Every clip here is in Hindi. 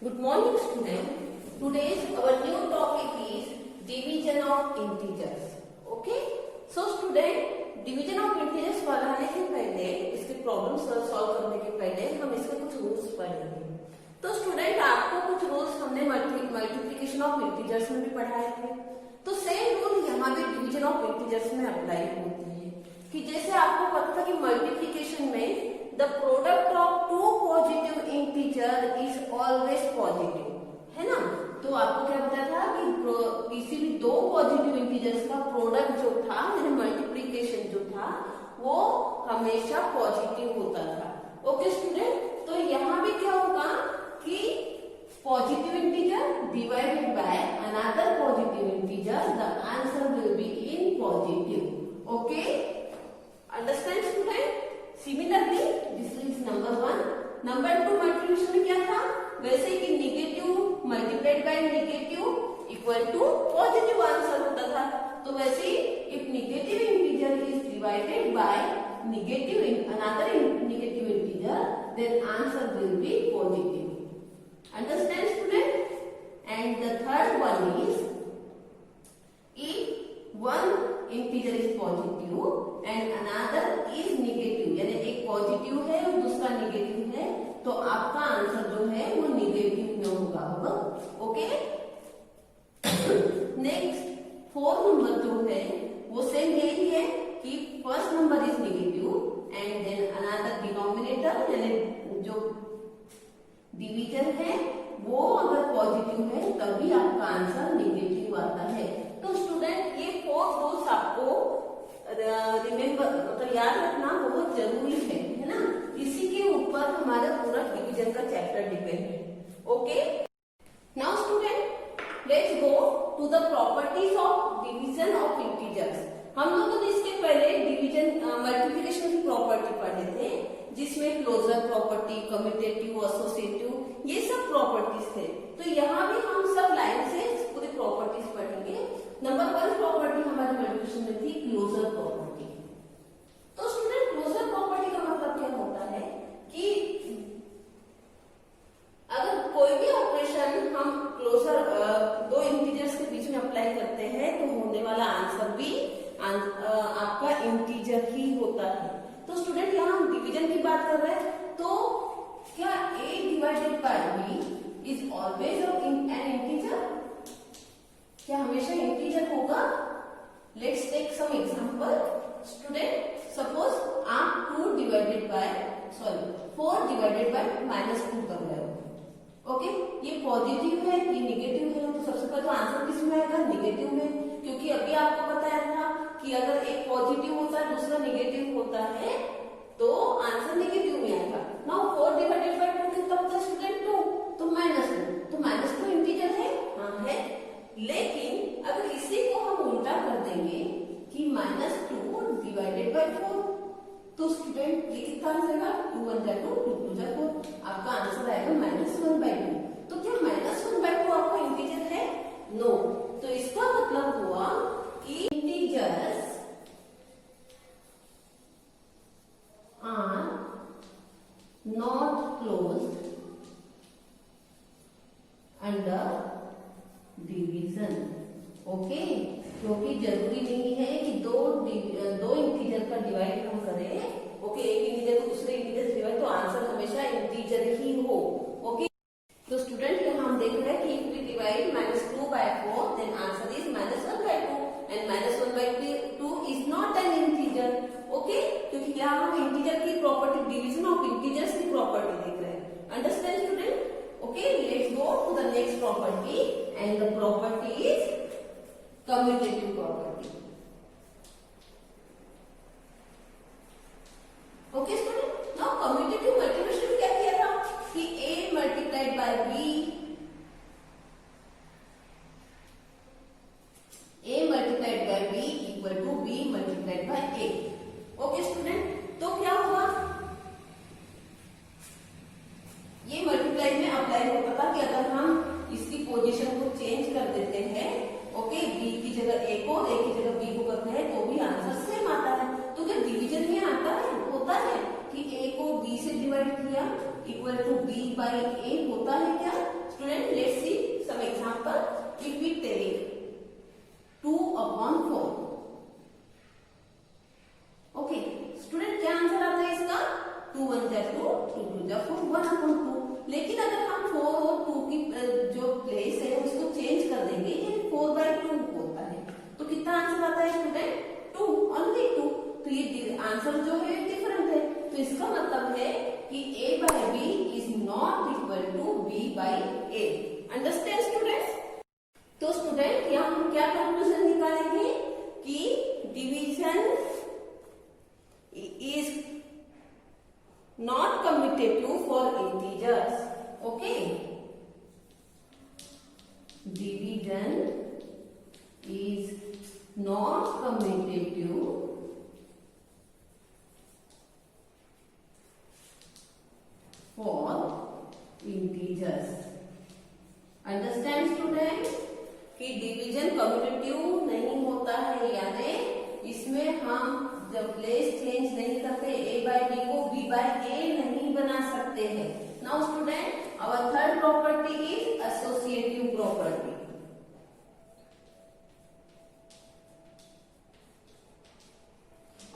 Good morning, student. Today's our new topic is division of integers. Okay? So student, division of integers पढ़ाने के पहले, इसके प्रॉब्लम सॉल्व करने के पहले हम इसके कुछ रूल्स पढ़ेंगे. तो स्टूडेंट, आपको कुछ रूल्स हमने मल्टीप्लिकेशन ऑफ इंटीजर्स में भी पढ़ाए थे. तो सेम रूल यहाँ भी डिविजन ऑफ इंटीजर्स में अप्लाई होते हैं कि जैसे आपको पता था कि मल्टीप्लिकेशन में the product of two positive integer is always positive, है ना. तो आपको क्या पता था कि किसी भी दो पॉजिटिव इंटीजर्स का प्रोडक्ट जो था, यानी मल्टीप्लिकेशन जो था, वो हमेशा पॉजिटिव होता था. ओके स्टूडेंट, तो यहाँ भी क्या होगा कि positive integer divided by another positive integer, the answer will be in positive. Okay, understand student. Similarly this is number 1. Number 2 multiplication में क्या था, वैसे कि negative multiplied by negative equal to positive answer होता था. तो वैसे if negative integer is divided by negative another negative integer, then answer will be positive. Understand student? And the third one is if one integer is positive and another is negative, यानी एक पॉजिटिव है और दूसरा नेगेटिव है, तो आपका आंसर जो है वो नेगेटिव में होगा. ओके. नेक्स्ट 4 नंबर जो है वो सेम यही है कि first number is negative and then another denominator, यानी जो डिवीजन है वो अगर पॉजिटिव है तभी आपका आंसर नेगेटिव आता है. तो स्टूडेंट, ये 4 रूल्स आपको रिमेम्बर मतलब याद रखना बहुत जरूरी है ना. इसी के ऊपर हमारा पूरा डिवीजन का चैप्टर डिपेंड है. Okay, now student let's go to the properties of division of integers. हम लोगों ने इसके पहले डिवीजन मल्टीप्लिकेशन की प्रॉपर्टी पढ़े थे, जिसमें क्लोजर प्रॉपर्टी, कम्यूटेटिव, एसोसिएटिव, ये सब प्रॉपर्टीज थे. तो यहाँ भी हम सब लाइन से पूरी प्रॉपर्टीज पढ़ेंगे. नंबर 1 प्रॉपर्टी हमारे मल्टीप्लिकेशन में थी क्लोजर प्रॉपर्टी. तो स्टूडेंट, क्लोजर प्रॉपर्टी का मतलब क्या होता है कि अगर कोई भी ऑपरेशन हम क्लोजर दो इंटीजर्स के बीच में अप्लाई करते हैं तो होने वाला आंसर भी आपका इंटीजर ही होता है. तो स्टूडेंट, यहाँ हम डिवीजन की बात कर रहे हैं, तो क्या a divided by b is always an integer? क्या हमेशा इंटीजर होगा? Let's take some example. Student, suppose आप 4 डिवाइडेड बाय -2 कर रहे हो. ओके, ये पॉजिटिव है, ये नेगेटिव है, तो सबसे पहले तो आंसर किस में आएगा? नेगेटिव में, क्योंकि अभी आपको बताया था कि अगर एक पॉजिटिव होता है दूसरा नेगेटिव होता है तो आंसर नेगेटिव में आएगा. नाउ 4 डिवाइडेड बाय 2 कितना होता है स्टूडेंट? 2. तो -2. तो -2 इंटीजर है? हाँ है. लेकिन अगर इसी को हम उल्टा कर देंगे कि -2 डिवाइडेड बाय 4, तो स्टूडेंट ये कितना आएगा? 2 1 जा 2, 2 2 जा 4. आपका आंसर आएगा -1/2. तो क्या -1/2 आपका इंटीजर है? नो. तो इसका मतलब हुआ integers are not closed under division. Okay, क्योंकि जरूरी नहीं है कि दो इंटीजर का डिवाइड हम करें. ओके, एक इंटीजर को दूसरे इंटीजर से डिवाइड, तो आंसर हमेशा इंटीजर ही हो. ओके, तो स्टूडेंट यहाँ हम देख रहे हैं कि if we divide -2 by 4 then answer is -1/2 and -1/2 is not an integer. Okay, क्योंकि यहाँ हम इंटीजर की प्रॉपर्टी, डिवीजन ऑफ इंटीजर्स की प्रॉपर्टी देख रहे हैं. Understand student? Okay, let's go to the next property and the property is commutative property. Okay student, now commutative multiplication में क्या किया था कि a multiplied by b, a multiplied by b equal to b multiplied by a. Okay student, तो क्या हुआ, ये मल्टीप्लाई में अप्लाई होता था कि अगर हम इसकी पोजीशन को चेंज कर देते हैं, ओके, b की जगह a को, a की जगह b को करते हैं, तो भी आंसर सेम आता है. तो क्या डिवीजन में आता है? होता है कि a को b से डिवाइड किया equal to b by a होता है क्या? Student let's see some example. If we take 2/4. Okay student क्या आंसर आता है इसका? 2 1 जा 2, 2 2 जा 4, 1/2. लेकिन अगर हम 4 और 2 की जो प्लेस है उसको चेंज कर देंगे, 4/2 होता है, तो कितना आंसर आता है स्टूडेंट? 2, ओनली 2. तो ये आंसर जो है डिफरेंट है. तो इसका मतलब है कि a/b is not equal to b/a. Understand student? तो स्टूडेंट यहाँ हम क्या कंक्लूजन निकालेंगे कि division is not commutative for integers. Okay, division is not commutative for integers. Understand student कि डिवीजन कम्यूटेटिव नहीं होता है, यानी इसमें हम जब प्लेस चेंज नहीं करते a/b को b/a नहीं बना सकते हैं. Now student our third property is associative property.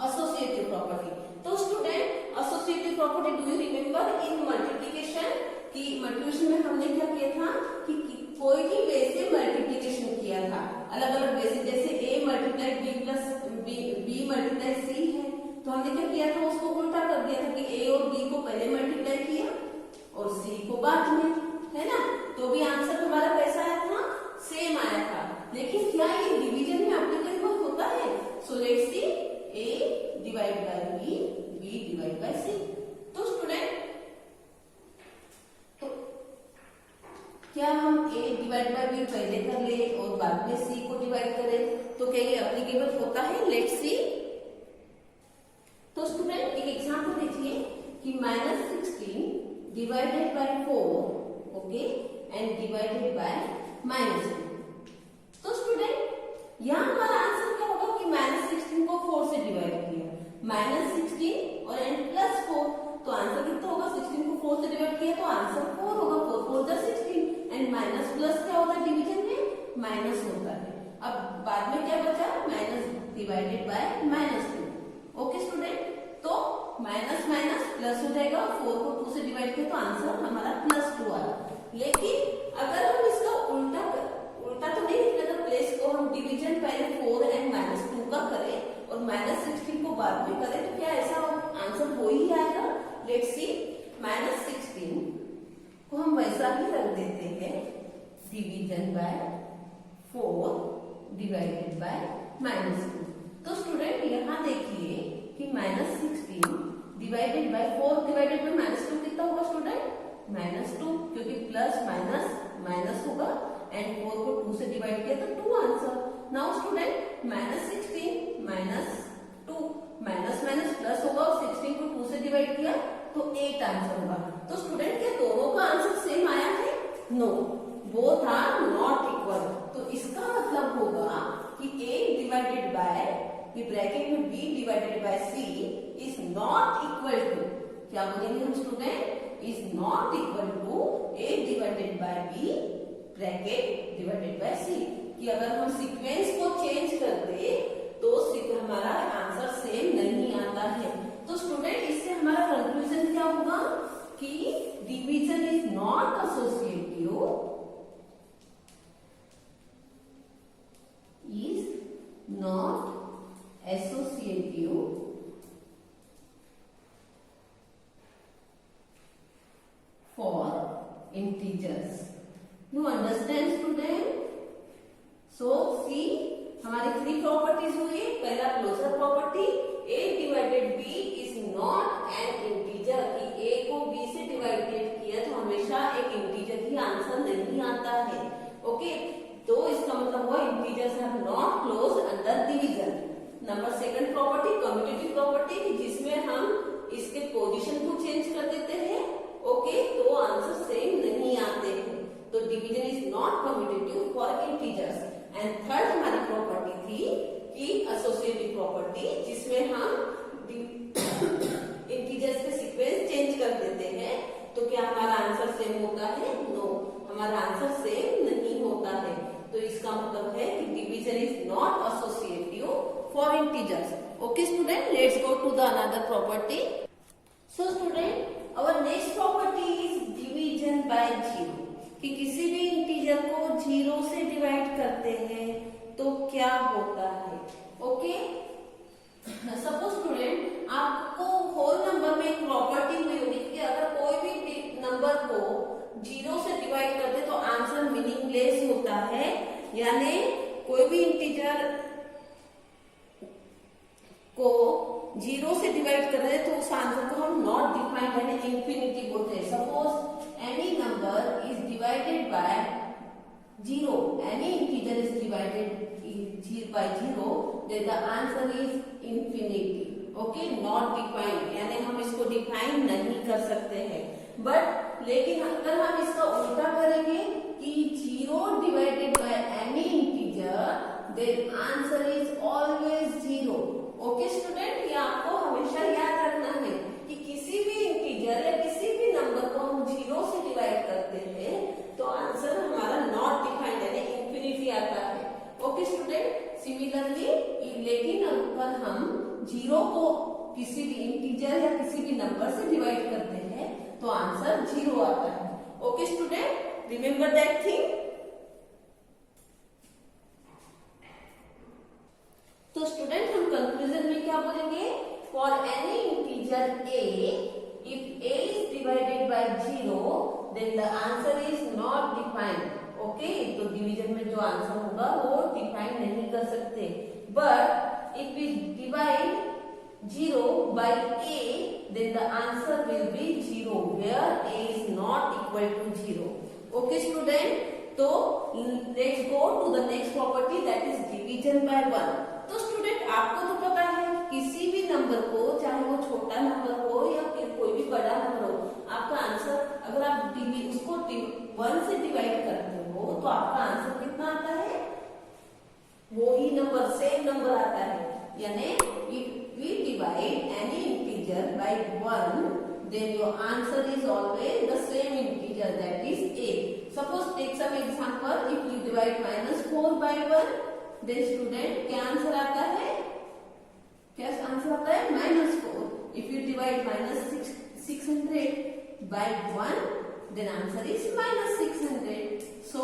Associative property. तो student associative property do you remember in multiplication कि मल्टीप्लिकेशन में हमने क्या किया था कि कोई भी बेस से मल्टीप्लिकेशन किया था, अलग अलग बेसिस, जैसे a multiplied b plus b multiplied c है, तो हमने क्या किया था उसको उल्टा कर दिया था कि a और b को पहले मल्टीप्लाई किया और c को बाद में, है ना. तो भी आंसर हमारा कैसा आया था? सेम आया था. लेकिन क्या ये डिवीजन में एप्लीकेबल होता है? So let's see a divide by b, b divide by c. तो स्टूडेंट क्या हम a डिवाइड बाय b पहले कर ले और बाद में c को डिवाइड करें, तो क्या ये एप्लीकेबल होता है? Let's see. तो स्टूडेंट एक एग्जांपल देखिए कि -16 divided by 4, okay, and divided by -2. तो स्टूडेंट यहाँ हमारा आंसर क्या होगा कि -16 को 4 से डिवाइड किया, -16 और एंड +4, तो आंसर कितना होगा? 16 को 4 से डिवाइड किया तो आंसर 4 होगा. 4 4 जा 16 एंड माइनस प्लस क्या होता है डिवीजन में? माइनस होता है. अब बाद में क्या बचा? Minus divided by -2. Okay student, तो माइनस माइनस प्लस हो जाएगा. 4 को 2 से डिवाइड किया तो आंसर हमारा +2 आया. लेकिन अगर हम इसका उल्टा तो नहीं, अगर प्लेस को हम डिवीजन पहले 4 एंड -2 का करें और -16 को बाद में करें, तो क्या ऐसा आंसर हो ही आएगा? Let's see. -16 को हम वैसा ही रख देते हैं, डिवीजन बाय 4 डिवाइडेड बाय -2. तो स्टूडेंट यहाँ देखिए कि -16 डिवाइडेड बाय 4 डिवाइडेड बाय -2 कितना होगा स्टूडेंट? -2, क्योंकि प्लस माइनस माइनस होगा एंड 4 को 2 से डिवाइड किया तो 2 answer. Now student -16 -2 minus minus plus होगा और 16 को 2 से डिवाइड किया तो 8 आंसर होगा. तो स्टूडेंट क्या दोनों का आंसर सेम आया है? No, both are not equal. तो इसका मतलब होगा कि a डिवाइडेड बाय, ये ब्रैकेट में b divided by c is not equal to, क्या बोलेंगे हम student? Is not equal to a divided by b bracket divided by c. कि अगर हम सीक्वेंस को चेंज कर दे तो हमारा आंसर सेम नहीं आता है. तो स्टूडेंट इससे हमारा कंक्लूजन क्या होगा कि division is not associative, is not associative for integers. You understand student? So see हमारी 3 प्रॉपर्टीज हुई. पहला closure property, a divided b is not an integer, कि a को b से डिवाइडेड किया तो हमेशा एक इंटीजर ही आंसर नहीं आता है. ओके, तो इसका मतलब हुआ integers are not close under division. Number second property commutative property, जिसमें हम इसके पोजीशन को चेंज कर देते हैं. ओके, तो आंसर सेम नहीं आते हैं. तो division is not commutative for integers. And third हमारी प्रॉपर्टी थी कि एसोसिएटिव प्रॉपर्टी, जिसमें हम इंटीजर्स के सीक्वेंस चेंज कर देते हैं. तो क्या हमारा आंसर सेम होता है? नो, हमारा आंसर सेम नहीं होता है। तो इसका मतलब है कि division is not associative for integers. Okay student, let's go to the another property. So student, our next property is division by zero. कि किसी भी इंटीजर को जीरो से डिवाइड करते हैं तो क्या होता है। ओके, सपोज स्टूडेंट आपको होल नंबर में एक प्रॉपर्टी हुई होगी कि अगर कोई भी नंबर को जीरो से डिवाइड करते तो आंसर मीनिंगलेस होता है। यानी कोई भी इंटीजर को जीरो से डिवाइड कर रहे तो उस आंसर को हम नॉट डिफाइंड यानी इंफिनिटी बोलते हैं। Suppose any number is divided by zero, any integer is divided by zero, then the answer is infinity. Okay, not defined, यानी हम इसको डिफाइन नहीं कर सकते हैं। बट लेकिन अगर हम इसका उल्टा करेंगे कि zero divided by any integer, then answer is always zero. Okay student, ये आपको हमेशा याद रखना है कि किसी भी इंटीजर या किसी भी नंबर को हम जीरो से डिवाइड करते हैं तो आंसर हमारा नॉट डिफाइंड यानी इंफिनिटी आता है। ओके स्टूडेंट, सिमिलरली लेकिन अगर हम जीरो को किसी भी इंटीजर या किसी भी नंबर से डिवाइड करते हैं तो आंसर जीरो आता है। Okay student, remember that thing. तो स्टूडेंट हम कंक्लूजन में क्या बोलेंगे, for any integer a, if a is divided by zero, then the answer is not defined. ओके, तो डिवीजन में जो आंसर होगा वो डिफाइन नहीं कर सकते। But if we divide zero by a, then the answer will be zero, where a is not equal to zero. Okay student, तो let's go to the next property that is division by one. तो स्टूडेंट आपको तो पता है किसी भी नंबर को, चाहे वो छोटा नंबर हो या फिर कोई भी बड़ा नंबर हो, आपका आंसर अगर आप उसको वन से डिवाइड करते हो तो आपका आंसर कितना आता है, वो ही नंबर सेम नंबर आता है। यानी if we divide any integer by one, then your answer is always the same integer, that is a. Suppose take some example, if you divide -4 by 1, then student क्या आंसर आता है, क्या आंसर आता है -4। if you divide -600 by 1, then answer is -600. so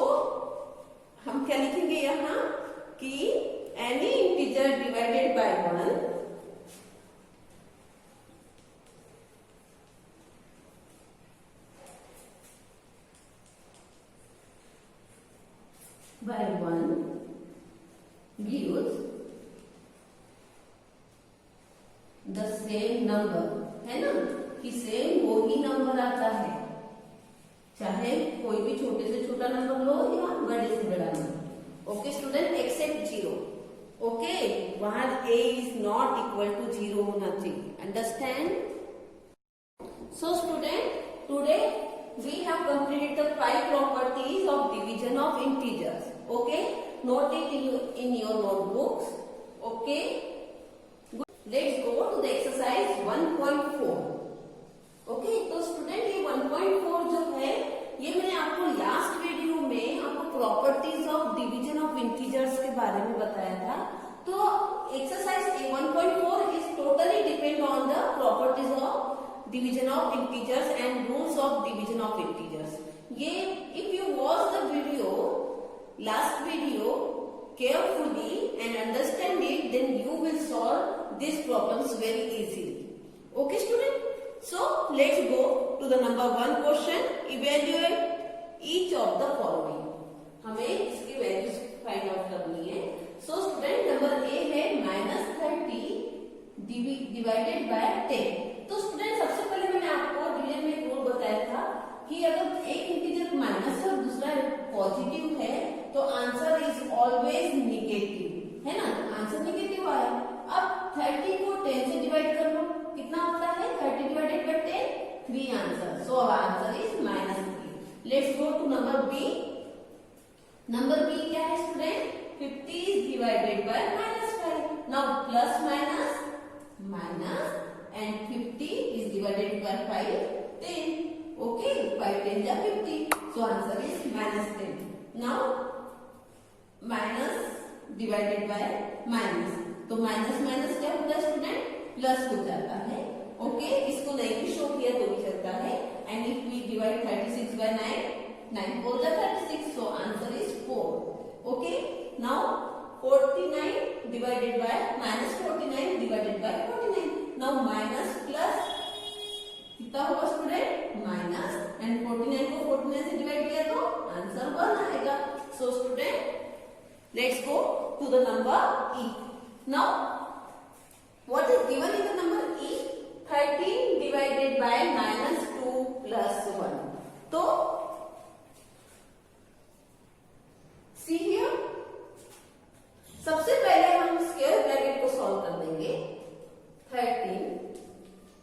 हम क्या लिखेंगे यहाँ कि any integer divided by 1 by 1 gives the same number, है ना, कि सेम वो ही नंबर आता है, चाहे कोई भी छोटे से छोटा नंबर लो या बड़े से बड़ा number. Okay student, except zero. Okay, वहां a is not equal to zero होना चाहिए, understand. So student, today we have completed the 5 properties of division of integers. Okay, note it in your notebooks. Okay, good. Let's go to the exercise 1.4. Okay, तो स्टूडेंट ये 1.4 जो है ये मैंने आपको लास्ट वीडियो में आपको properties of division of integers के बारे में बताया था। तो exercise 1.4 is totally depend on the properties of division of integers and rules of division of integers. ये if you watch the video, last video carefully and understand it, then you will solve these problems very easily. Okay student, so let's go to the number 1 question. Evaluate each of the following. हमें इसकी वैल्यूज फाइंड आउट करनी है। So student, नंबर A है -30 डिवाइडेड बाय 10। तो स्टूडेंट सबसे पहले मैंने आपको डिवीजन में एक रूल बताया था कि अगर एक इंटीजर माइनस है और दूसरा पॉजिटिव है तो आंसर इज ऑलवेज नेगेटिव, है ना, आंसर नेगेटिव आया। अब 30 को 10 से डिवाइड कर लो, कितना होता है 30 divided by 10, 3 answer. So answer is -3। Let's go to number B. Number B क्या है student, 50 is divided by -5। Now plus minus minus and 50 is divided by 5, 10. Okay, 5 10 is 50. So answer is -5. Now minus divided by minus, तो माइनस माइनस क्या होता है स्टूडेंट, प्लस हो जाता है। ओके, इसको नहीं भी शो किया तो भी चलता है। And if we divide 36 by 9 4 जा 36, so answer is 4। Okay, now 49 divided by minus 49 divided by 49, now minus plus कितना होगा स्टूडेंट, माइनस, एंड 49 को 49 से डिवाइड किया तो आंसर 1 आएगा। So student let's go to the number E. Now what is given in the number E? 13 divided by minus 2 plus 1. तो see here, सबसे पहले हम स्क्वायर ब्रैकेट को सॉल्व कर देंगे। 13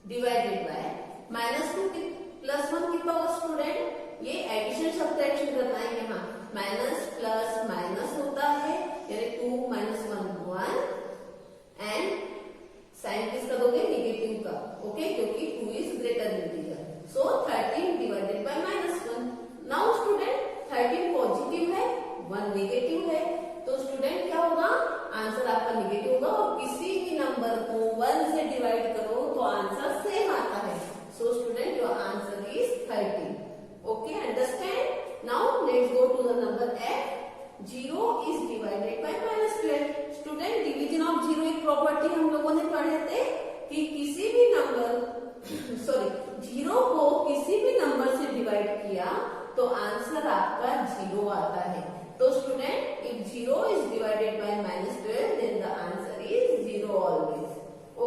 डिवाइडेड बाय माइनस 2 प्लस 1 कितना होगा स्टूडेंट, ये एडिशन सब्ट्रैक्शन करना है। यहाँ माइनस प्लस माइनस होता है, यानी 2 माइनस 1 1, एंड साइन किसका दोगे, निगेटिव का। ओके, क्योंकि 2 is greater integer. So 13 divided by minus 1। Now student 13 positive है, 1 नेगेटिव है, तो स्टूडेंट क्या होगा, आंसर आपका निगेटिव होगा। और किसी भी नंबर को 1 से डिवाइड करो तो आंसर सेम आता है। So student your answer is 13। Okay, understand. Now let's go to the number F. 0 is divided by minus 12. Student, division of 0 एक प्रॉपर्टी हम लोगों ने पढ़े थे कि किसी भी नंबर सॉरी 0 को किसी भी नंबर से डिवाइड किया तो आंसर आपका 0 आता है। तो student if 0 is divided by minus 12 then the answer is 0 always.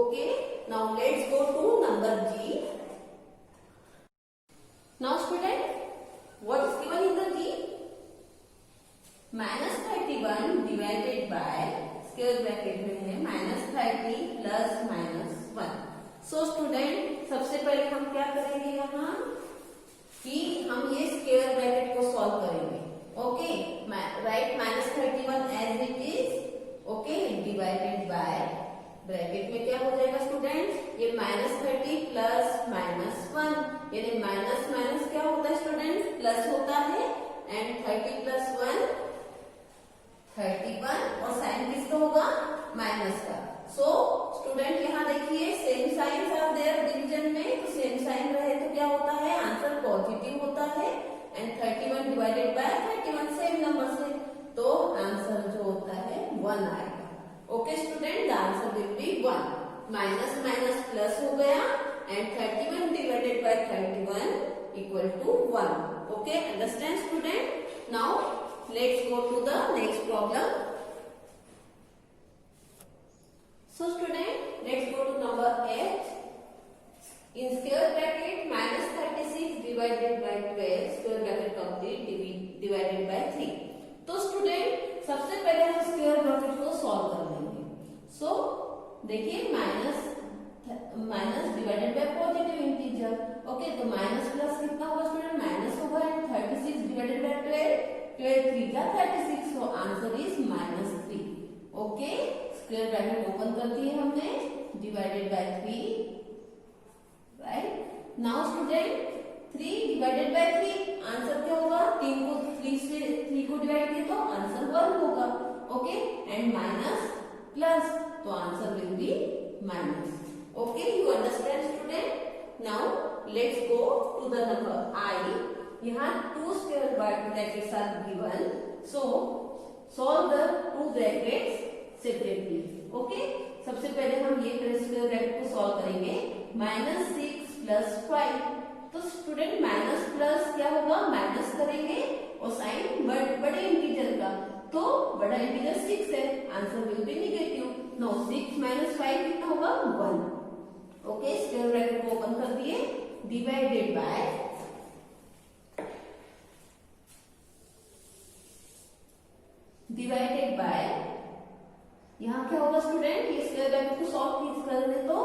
Okay, now let's go to number G. Now student, what is given in the G? minus 31 divided by square bracket में है minus 30 plus minus 1. So student, सबसे पहले हम क्या करेंगे यहाँ कि हम ये स्क्वायर ब्रैकेट को सॉल्व करेंगे। Okay, right minus 31 as it is. Okay, divided by bracket में क्या हो जाएगा स्टूडेंट, ये minus 30 plus minus 1, यानी माइनस माइनस क्या होता है स्टूडेंट, प्लस होता है, एंड 30 प्लस 1 31, और साइन किसका होगा, माइनस का। सो स्टूडेंट यहाँ देखिए same sign are there division में, तो सेम साइन रहे तो क्या होता है, आंसर पॉजिटिव होता है, and 31 divided by 31 same number से, तो आंसर जो होता है 1 आएगा। Okay student, the answer will B 1। Minus minus plus हो गया, and 31 divided by 31 equal to 1. Okay, understand student? Now let's go to the next problem. So student, let's go to number 8. In square bracket minus 36 divided by 12, square bracket complete, divided by 3. तो स्टूडेंट सबसे पहले हम स्क्वायर ब्रैकेट को सॉल्व कर लेंगे। सो देखिए minus divided by positive integer. Okay, तो माइनस प्लस कितना होगा स्टूडेंट, माइनस होगा, एंड 36 डिवाइडेड बाय 12 3 का 36, so answer is -3। Okay, square bracket open कर दिए हमने, divided by 3, right. Now student 3 divided by 3, answer क्या होगा, 3 को 3 को डिवाइड किया तो आंसर 1 होगा। ओके, एंड माइनस प्लस, तो answer will B minus. Okay, you understand student? Now let's go to the number I. यहाँ 2 square brackets are given. So solve the 2 brackets separately. Okay? सबसे पहले हम ये स्क्वायर ब्रैकेट को सॉल्व करेंगे। -6 plus 5. तो स्टूडेंट माइनस प्लस क्या होगा, माइनस करेंगे और साइन बड़े इंटीजर का, तो बड़ा इंटीजर 6 है, answer will be negative. No 6 minus 5 कितना होगा, 1। ओके, स्क्वायर ब्रैकेट को ओपन कर दिए, डिवाइडेड बाय यहाँ क्या होगा स्टूडेंट, ये स्क्वायर ब्रैकेट को सॉल्व कर दे तो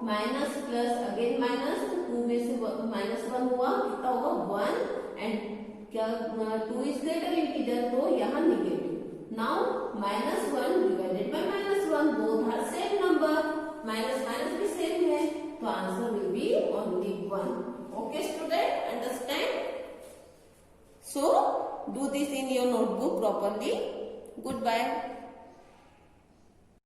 माइनस प्लस अगेन माइनस, तो 2 में से -1 हुआ, कितना होगा 1, एंड क्या 2 इज ग्रेटर इंटीजर, तो यहाँ negative. Now -1 divided by -1, both are same number, minus minus भी सेम है, तो answer will be only 1। Okay student, understand? So do this in your notebook properly. Goodbye.